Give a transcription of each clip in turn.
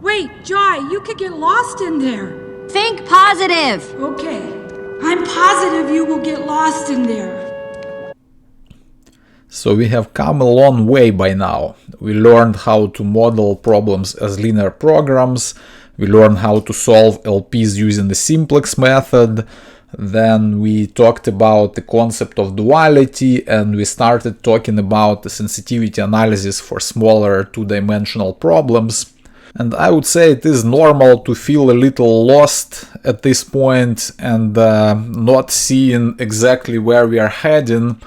Wait, Joy, you could get lost in there. Think positive. Okay, I'm positive you will get lost in there. So we have come a long way by now. We learned how to model problems as linear programs. We learned how to solve LPs using the simplex method. Then we talked about the concept of duality, and we started talking about the sensitivity analysis for smaller two-dimensional problems. And I would say it is normal to feel a little lost at this point and not seeing exactly where we are heading.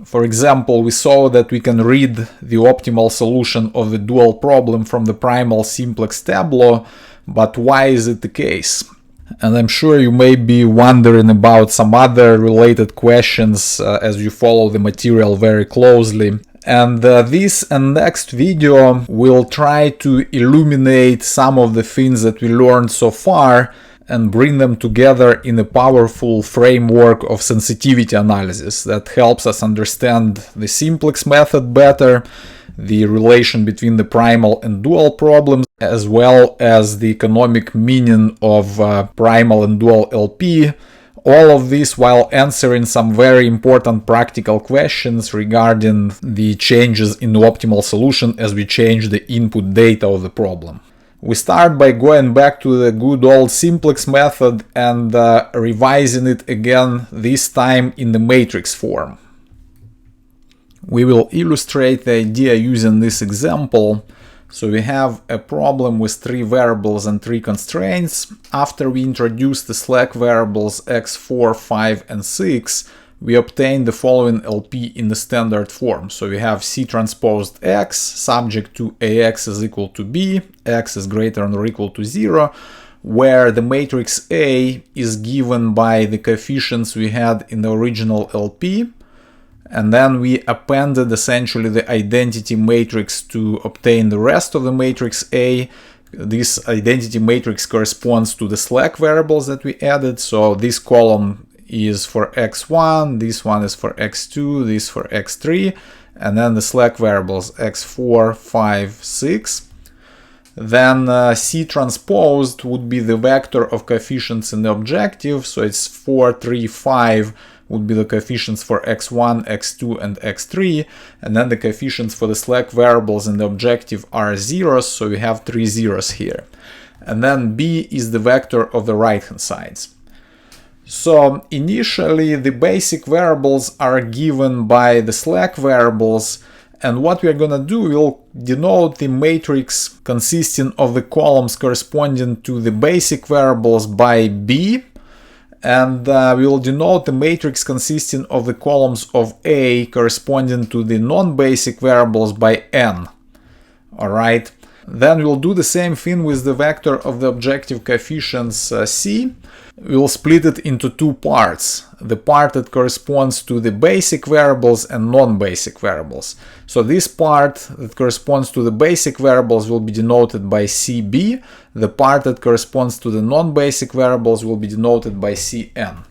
For example, we saw that we can read the optimal solution of the dual problem from the primal simplex tableau, but why is it the case? And I'm sure you may be wondering about some other related questions as you follow the material very closely. And this and next video will try to illuminate some of the things that we learned so far and bring them together in a powerful framework of sensitivity analysis that helps us understand the simplex method better, the relation between the primal and dual problems, as well as the economic meaning of primal and dual LP. All of this while answering some very important practical questions regarding the changes in the optimal solution as we change the input data of the problem. We start by going back to the good old simplex method and revising it again, this time in the matrix form. We will illustrate the idea using this example. So we have a problem with 3 variables and 3 constraints. After we introduce the slack variables x4, 5, and 6, we obtain the following LP in the standard form. So we have C transposed x subject to AX is equal to B, x is greater than or equal to 0, where the matrix A is given by the coefficients we had in the original LP. And then we appended essentially the identity matrix to obtain the rest of the matrix A. This identity matrix corresponds to the slack variables that we added. So this column is for x1, this one is for x2, this for x3, and then the slack variables x4, 5, 6. Then C transposed would be the vector of coefficients in the objective. So it's 4, 3, 5 would be the coefficients for x1, x2, and x3, and then the coefficients for the slack variables in the objective are zeros, so we have 3 zeros here. And then B is the vector of the right-hand sides. So initially the basic variables are given by the slack variables, and what we are going to do, we'll denote the matrix consisting of the columns corresponding to the basic variables by B, and we will denote the matrix consisting of the columns of A corresponding to the non-basic variables by N. Alright, then we'll do the same thing with the vector of the objective coefficients C. We'll split it into 2 parts. The part that corresponds to the basic variables and non-basic variables. So this part that corresponds to the basic variables will be denoted by CB. The part that corresponds to the non-basic variables will be denoted by CN.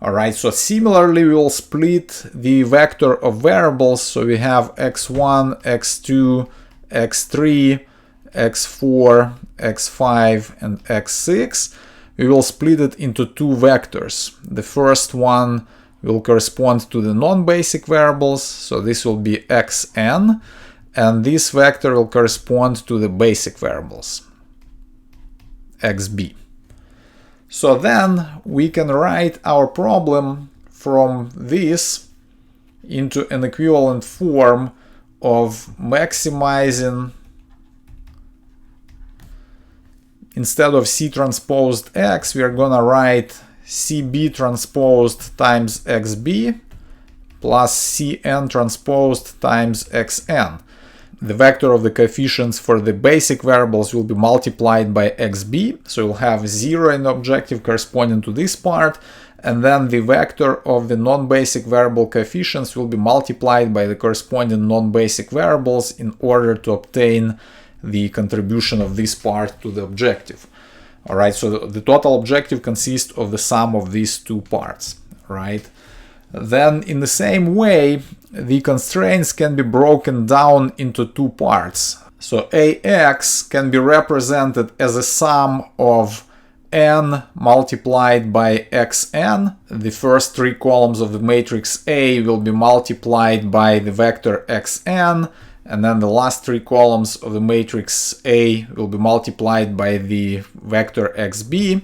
Alright, so similarly we will split the vector of variables. So we have x1, x2, x3, x4, x5, and x6. We will split it into 2 vectors. The first one will correspond to the non-basic variables, so this will be xn, and this vector will correspond to the basic variables, xb. So then we can write our problem from this into an equivalent form of maximizing, instead of C transposed x, we are gonna write CB transposed times XB plus CN transposed times XN. The vector of the coefficients for the basic variables will be multiplied by XB, so you'll have 0 in the objective corresponding to this part, and then the vector of the non-basic variable coefficients will be multiplied by the corresponding non-basic variables in order to obtain the contribution of this part to the objective. Alright, so the total objective consists of the sum of these 2 parts, right? Then in the same way, the constraints can be broken down into 2 parts. So AX can be represented as a sum of n multiplied by xn. The first three columns of the matrix A will be multiplied by the vector xn, and then the last three columns of the matrix A will be multiplied by the vector xb.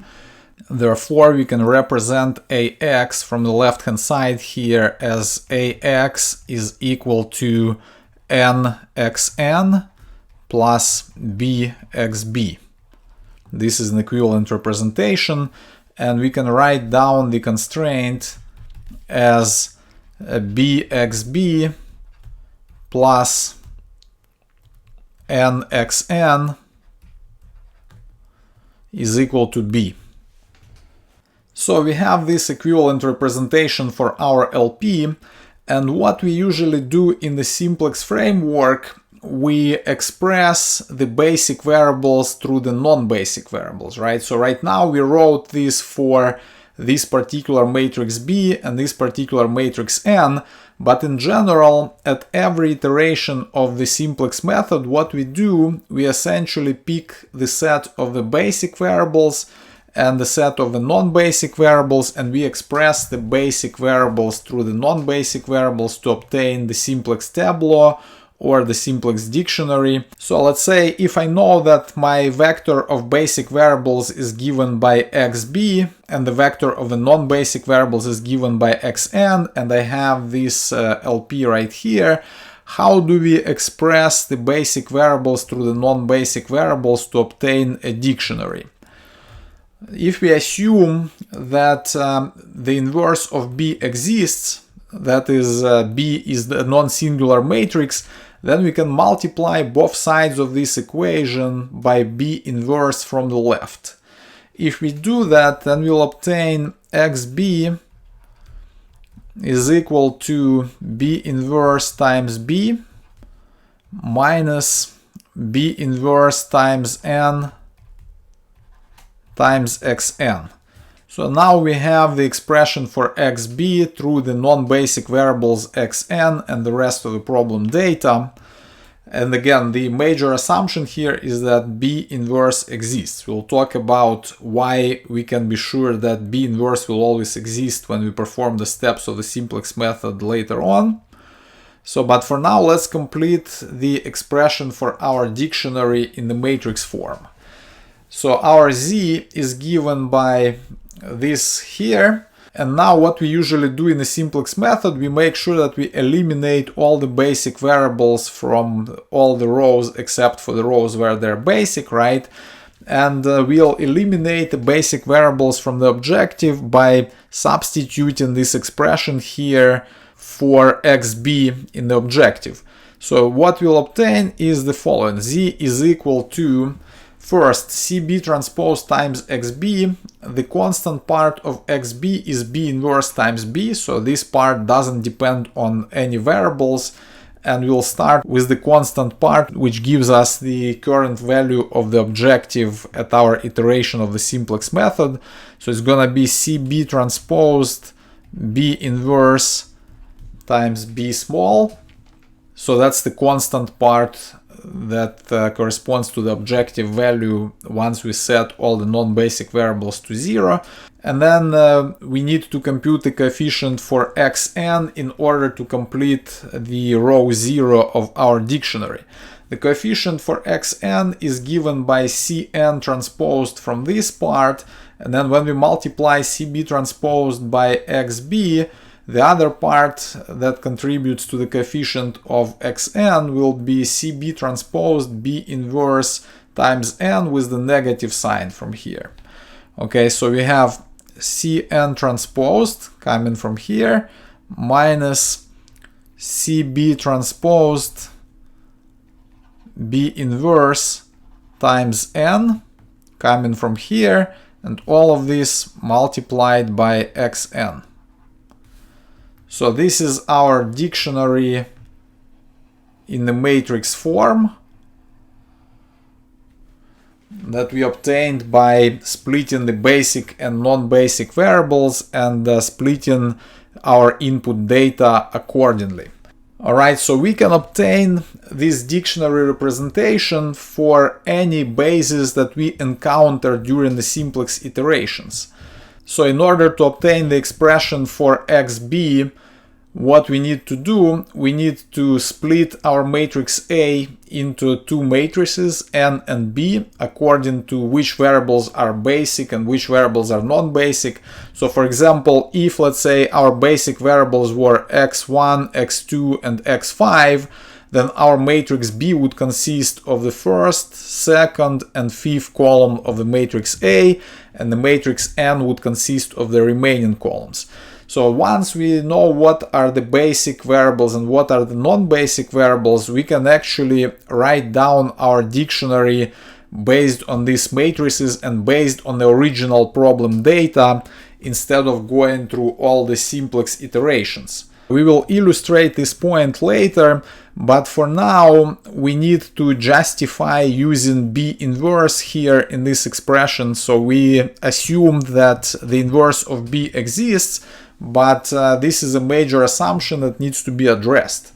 Therefore, we can represent AX from the left hand side here as AX is equal to nxn plus bxb. This is an equivalent representation, and we can write down the constraint as bxb plus nxn is equal to b. So we have this equivalent representation for our LP, and what we usually do in the Simplex framework, we express the basic variables through the non-basic variables, right? So right now we wrote this for this particular matrix B and this particular matrix N, but in general, at every iteration of the Simplex method, what we do, we essentially pick the set of the basic variables and the set of the non-basic variables, and we express the basic variables through the non-basic variables to obtain the Simplex tableau or the Simplex dictionary. So let's say if I know that my vector of basic variables is given by xb and the vector of the non-basic variables is given by xn, and I have this LP right here, how do we express the basic variables through the non-basic variables to obtain a dictionary? If we assume that the inverse of B exists, that is B is the non-singular matrix, then we can multiply both sides of this equation by B inverse from the left. If we do that, then we'll obtain xB is equal to B inverse times B minus B inverse times N times xn. So now we have the expression for xb through the non-basic variables xn and the rest of the problem data. And again, the major assumption here is that B inverse exists. We'll talk about why we can be sure that B inverse will always exist when we perform the steps of the Simplex method later on. So, but for now, let's complete the expression for our dictionary in the matrix form. So our Z is given by this here. And now what we usually do in the Simplex method, we make sure that we eliminate all the basic variables from all the rows except for the rows where they're basic, right? And we'll eliminate the basic variables from the objective by substituting this expression here for xb in the objective. So what we'll obtain is the following. Z is equal to first, CB transpose times XB. The constant part of XB is B inverse times B, so this part doesn't depend on any variables. And we'll start with the constant part, which gives us the current value of the objective at our iteration of the Simplex method. So it's gonna be CB transposed B inverse times B small. So that's the constant part that corresponds to the objective value once we set all the non-basic variables to 0. And then we need to compute the coefficient for xn in order to complete the row 0 of our dictionary. The coefficient for xn is given by cn transposed from this part, and then when we multiply cb transposed by xb, the other part that contributes to the coefficient of xn will be cb transposed b inverse times n with the negative sign from here. Okay, so we have cn transposed coming from here minus cb transposed b inverse times n coming from here, and all of this multiplied by xn. So this is our dictionary in the matrix form that we obtained by splitting the basic and non-basic variables and splitting our input data accordingly. Alright, so we can obtain this dictionary representation for any basis that we encounter during the simplex iterations. So in order to obtain the expression for xb, what we need to do, we need to split our matrix A into two matrices, N and B, according to which variables are basic and which variables are non-basic. So for example, if let's say our basic variables were x1, x2, and x5, then our matrix B would consist of the first, second, and fifth column of the matrix A, and the matrix N would consist of the remaining columns. So once we know what are the basic variables and what are the non-basic variables, we can actually write down our dictionary based on these matrices and based on the original problem data instead of going through all the simplex iterations. We will illustrate this point later, but for now we need to justify using B inverse here in this expression. So we assumed that the inverse of B exists, but this is a major assumption that needs to be addressed.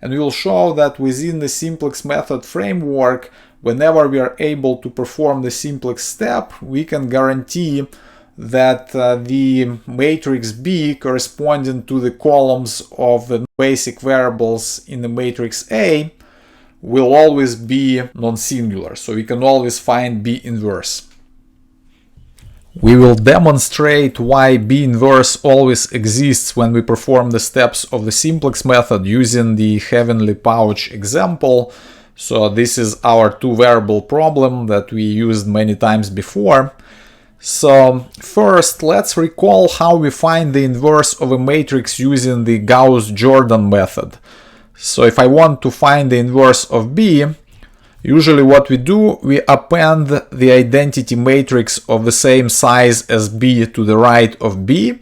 And we will show that within the simplex method framework, whenever we are able to perform the simplex step, we can guarantee that the matrix B corresponding to the columns of the basic variables in the matrix A will always be non-singular. So we can always find B inverse. We will demonstrate why B inverse always exists when we perform the steps of the simplex method using the heavenly pouch example. So this is our two variable problem that we used many times before. So first, let's recall how we find the inverse of a matrix using the Gauss-Jordan method. So if I want to find the inverse of B, usually what we do, we append the identity matrix of the same size as B to the right of B,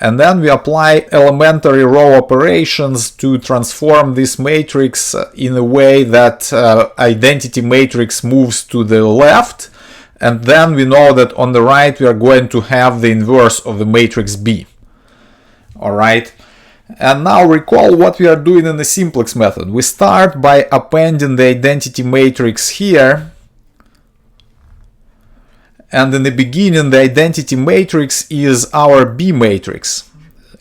and then we apply elementary row operations to transform this matrix in a way that identity matrix moves to the left, and then we know that on the right we are going to have the inverse of the matrix B. Alright. And now recall what we are doing in the simplex method. We start by appending the identity matrix here. And in the beginning, the identity matrix is our B matrix.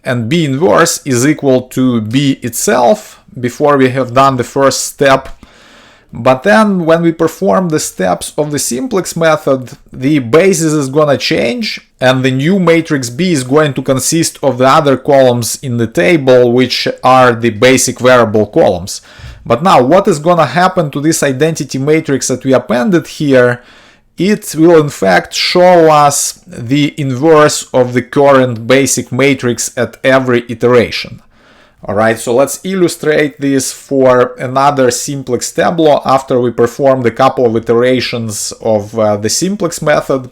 And B inverse is equal to B itself before we have done the first step. But then when we perform the steps of the simplex method, the basis is gonna change and the new matrix B is going to consist of the other columns in the table, which are the basic variable columns. But now what is gonna happen to this identity matrix that we appended here? It will in fact show us the inverse of the current basic matrix at every iteration. Alright, so let's illustrate this for another simplex tableau after we performed a couple of iterations of the simplex method.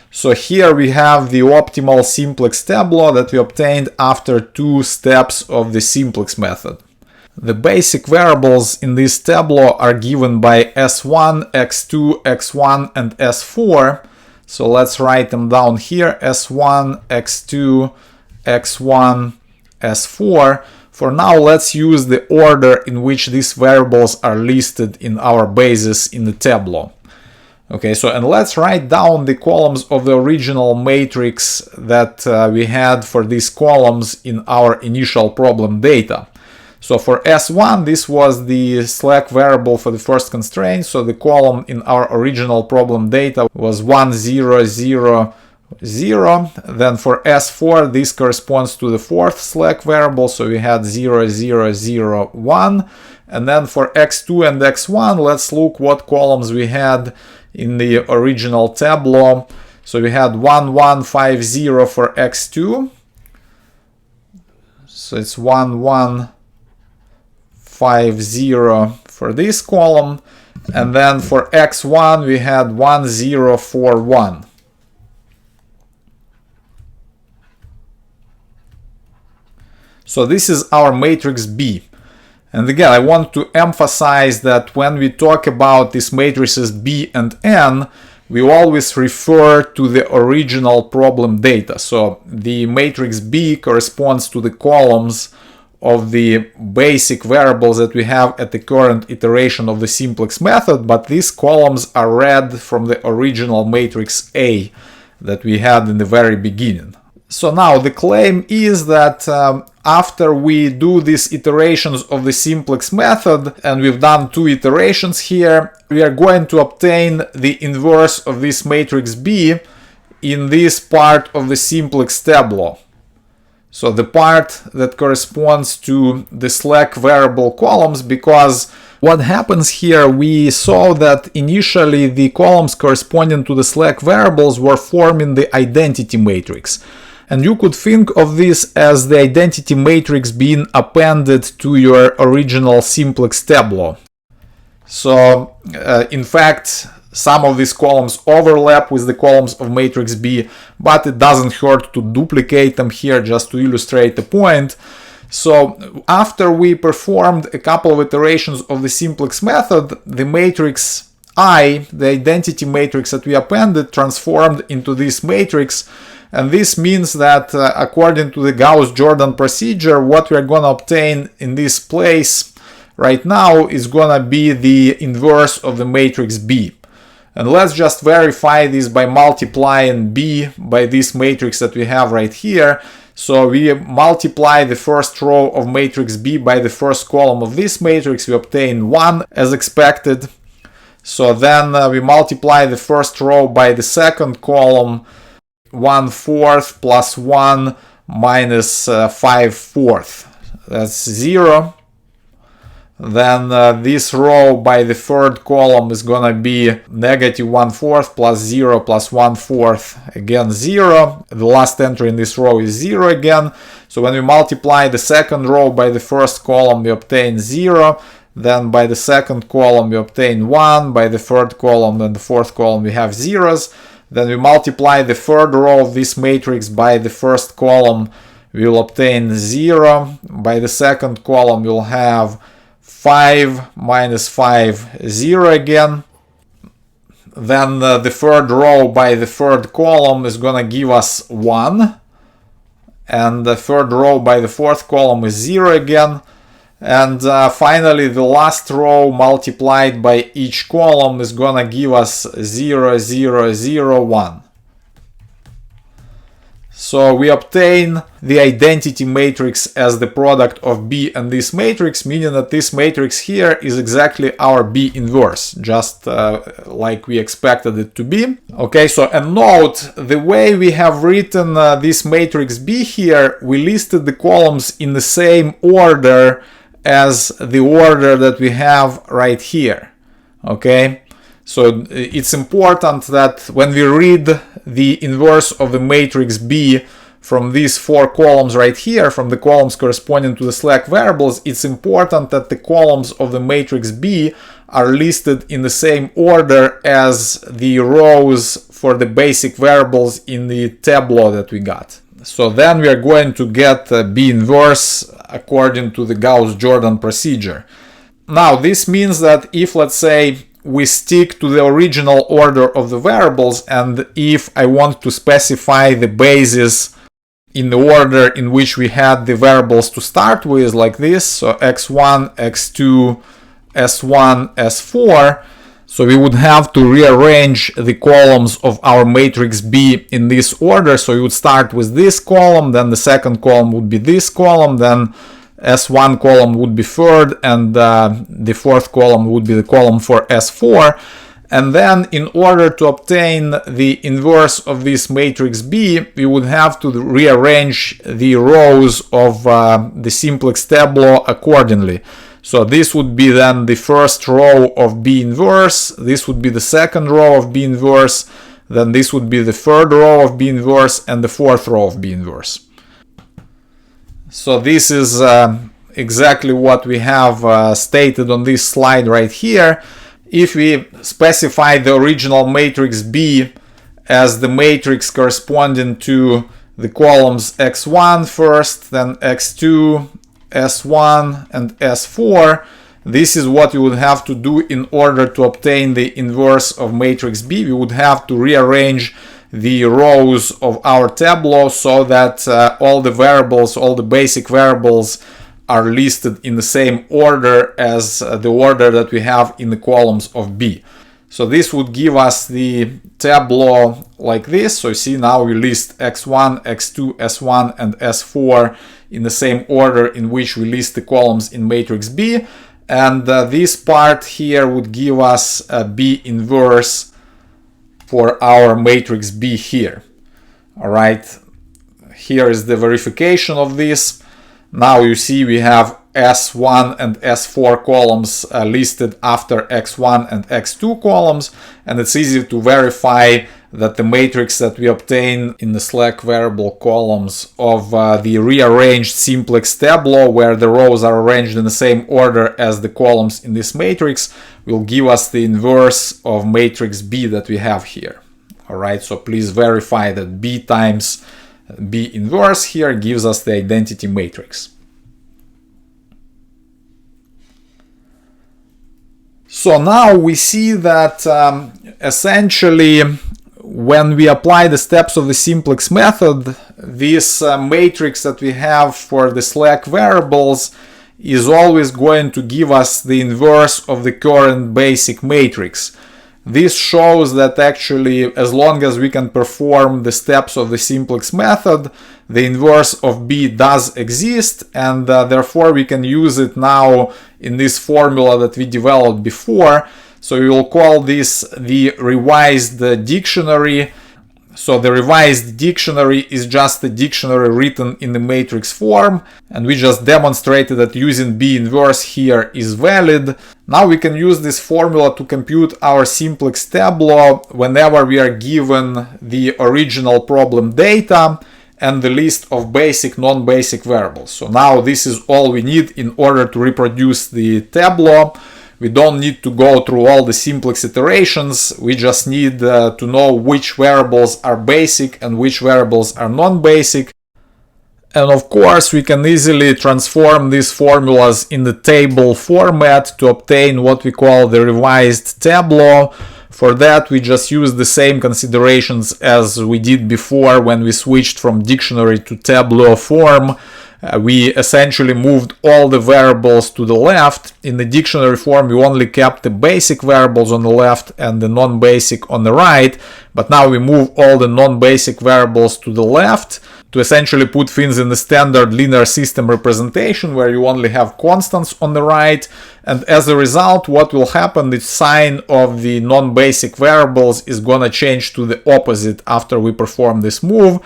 So here we have the optimal simplex tableau that we obtained after two steps of the simplex method. The basic variables in this tableau are given by S1, X2, X1, and S4. So let's write them down here, S1, X2, X1, S4. For now, let's use the order in which these variables are listed in our basis in the tableau. Okay, so and let's write down the columns of the original matrix that we had for these columns in our initial problem data. So for S1, this was the slack variable for the first constraint. So the column in our original problem data was 1, 0, 0, 0. Then for S4, this corresponds to the fourth slack variable. So we had 0, 0, 0, 1. And then for X2 and X1, let's look what columns we had in the original tableau. So we had 1, 1, 5, 0 for X2. So it's 1, 1, 5, 0 for this column. And then for X1, we had 1, 0, 4, 1. So this is our matrix B. And again, I want to emphasize that when we talk about these matrices B and N, we always refer to the original problem data. So the matrix B corresponds to the columns of the basic variables that we have at the current iteration of the simplex method, but these columns are read from the original matrix A that we had in the very beginning. So now the claim is that after we do these iterations of the simplex method, and we've done 2 iterations here, we are going to obtain the inverse of this matrix B in this part of the simplex tableau. So the part that corresponds to the slack variable columns, because what happens here, we saw that initially the columns corresponding to the slack variables were forming the identity matrix. And you could think of this as the identity matrix being appended to your original simplex tableau. So in fact, some of these columns overlap with the columns of matrix B, but it doesn't hurt to duplicate them here just to illustrate the point. So after we performed a couple of iterations of the simplex method, the matrix I, the identity matrix that we appended, transformed into this matrix. And this means that according to the Gauss-Jordan procedure, what we're going to obtain in this place right now is going to be the inverse of the matrix B. And let's just verify this by multiplying B by this matrix that we have right here. So we multiply the first row of matrix B by the first column of this matrix. We obtain 1 as expected. So then we multiply the first row by the second column, 1/4 plus 1 minus 5/4. That's 0. Then this row by the third column is gonna be negative 1/4 plus 0 plus 1/4, again 0. The last entry in this row is 0 again. So when we multiply the second row by the first column, we obtain 0. Then by the second column we obtain 1. By the third column and the fourth column we have zeros. Then we multiply the third row of this matrix by the first column, we will obtain 0. By the second column we'll have 5 minus 5, 0 again. Then the third row by the third column is gonna give us 1. And the third row by the fourth column is 0 again. And finally the last row multiplied by each column is gonna give us 0, 0, 0, 1. So we obtain the identity matrix as the product of B and this matrix, meaning that this matrix here is exactly our B inverse, just like we expected it to be. Okay, so and note, the way we have written this matrix B here, we listed the columns in the same order as the order that we have right here. Okay, so it's important that when we read the inverse of the matrix B from these 4 columns right here, from the columns corresponding to the slack variables, it's important that the columns of the matrix B are listed in the same order as the rows for the basic variables in the tableau that we got. So then we are going to get B inverse according to the Gauss-Jordan procedure. Now this means that if, let's say, we stick to the original order of the variables, and if I want to specify the basis in the order in which we had the variables to start with, like this, so x1, x2, s1, s4, so we would have to rearrange the columns of our matrix B in this order. So we would start with this column, then the second column would be this column, then S1 column would be third, and the fourth column would be the column for S4. And then in order to obtain the inverse of this matrix B, we would have to rearrange the rows of the simplex tableau accordingly. So this would be then the first row of B inverse, this would be the second row of B inverse, then this would be the third row of B inverse, and the fourth row of B inverse. So this is exactly what we have stated on this slide right here. If we specify the original matrix B as the matrix corresponding to the columns x1 first, then x2, s1, and s4, this is what you would have to do in order to obtain the inverse of matrix B. We would have to rearrange the rows of our tableau so that all the variables, all the basic variables are listed in the same order as the order that we have in the columns of B. So this would give us the tableau like this. So you see now we list x1, x2, s1 and s4 in the same order in which we list the columns in matrix B. And this part here would give us a B inverse for our matrix B here. All right, here is the verification of this. Now you see we have S1 and S4 columns listed after X1 and X2 columns, and it's easy to verify that the matrix that we obtain in the Slack variable columns of the rearranged simplex tableau, where the rows are arranged in the same order as the columns in this matrix, will give us the inverse of matrix B that we have here. All right, so please verify that B times B inverse here gives us the identity matrix. So now we see that essentially when we apply the steps of the simplex method, this matrix that we have for the Slack variables is always going to give us the inverse of the current basic matrix. This shows that actually, as long as we can perform the steps of the simplex method, the inverse of B does exist, and therefore we can use it now in this formula that we developed before. So we will call this the revised dictionary. So the revised dictionary is just a dictionary written in the matrix form, and we just demonstrated that using B inverse here is valid. Now we can use this formula to compute our simplex tableau whenever we are given the original problem data and the list of basic, non-basic variables. So now this is all we need in order to reproduce the tableau. We don't need to go through all the simplex iterations. We just need to know which variables are basic and which variables are non-basic. And of course, we can easily transform these formulas in the table format to obtain what we call the revised tableau. For that, we just use the same considerations as we did before when we switched from dictionary to tableau form. We essentially moved all the variables to the left. In the dictionary form, we only kept the basic variables on the left and the non-basic on the right. But now we move all the non-basic variables to the left to essentially put things in the standard linear system representation where you only have constants on the right. And as a result, what will happen, the sign of the non-basic variables is gonna change to the opposite after we perform this move.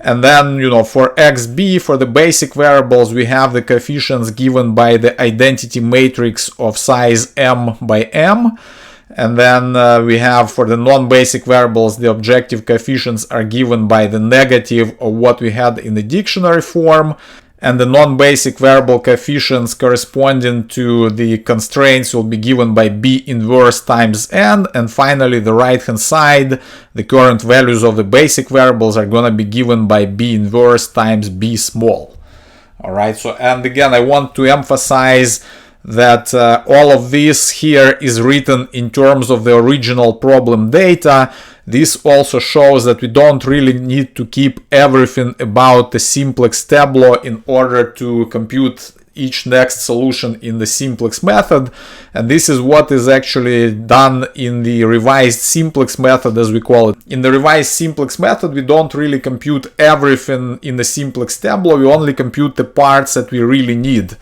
And then, for xb, for the basic variables, we have the coefficients given by the identity matrix of size m by m. And then we have for the non-basic variables, the objective coefficients are given by the negative of what we had in the dictionary form. And the non-basic variable coefficients corresponding to the constraints will be given by B inverse times n. And finally, the right-hand side, the current values of the basic variables are going to be given by B inverse times B small. All right, so, and again, I want to emphasize that all of this here is written in terms of the original problem data. This also shows that we don't really need to keep everything about the simplex tableau in order to compute each next solution in the simplex method. And this is what is actually done in the revised simplex method, as we call it. In the revised simplex method, we don't really compute everything in the simplex tableau. We only compute the parts that we really need.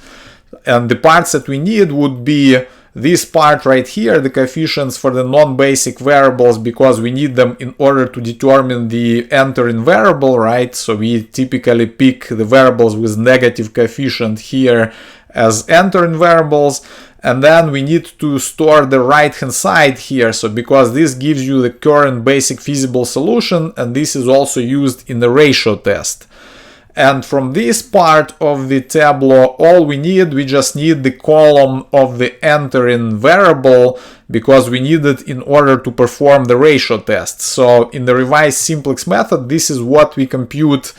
And the parts that we need would be this part right here, the coefficients for the non-basic variables, because we need them in order to determine the entering variable, right? So we typically pick the variables with negative coefficient here as entering variables. And then we need to store the right-hand side here. So because this gives you the current basic feasible solution, and this is also used in the ratio test. And from this part of the tableau, all we just need the column of the entering variable, because we need it in order to perform the ratio test. So in the revised simplex method, this is what we compute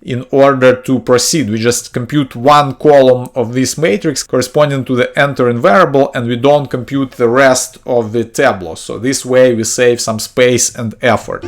in order to proceed. We just compute one column of this matrix corresponding to the entering variable, and we don't compute the rest of the tableau. So this way we save some space and effort.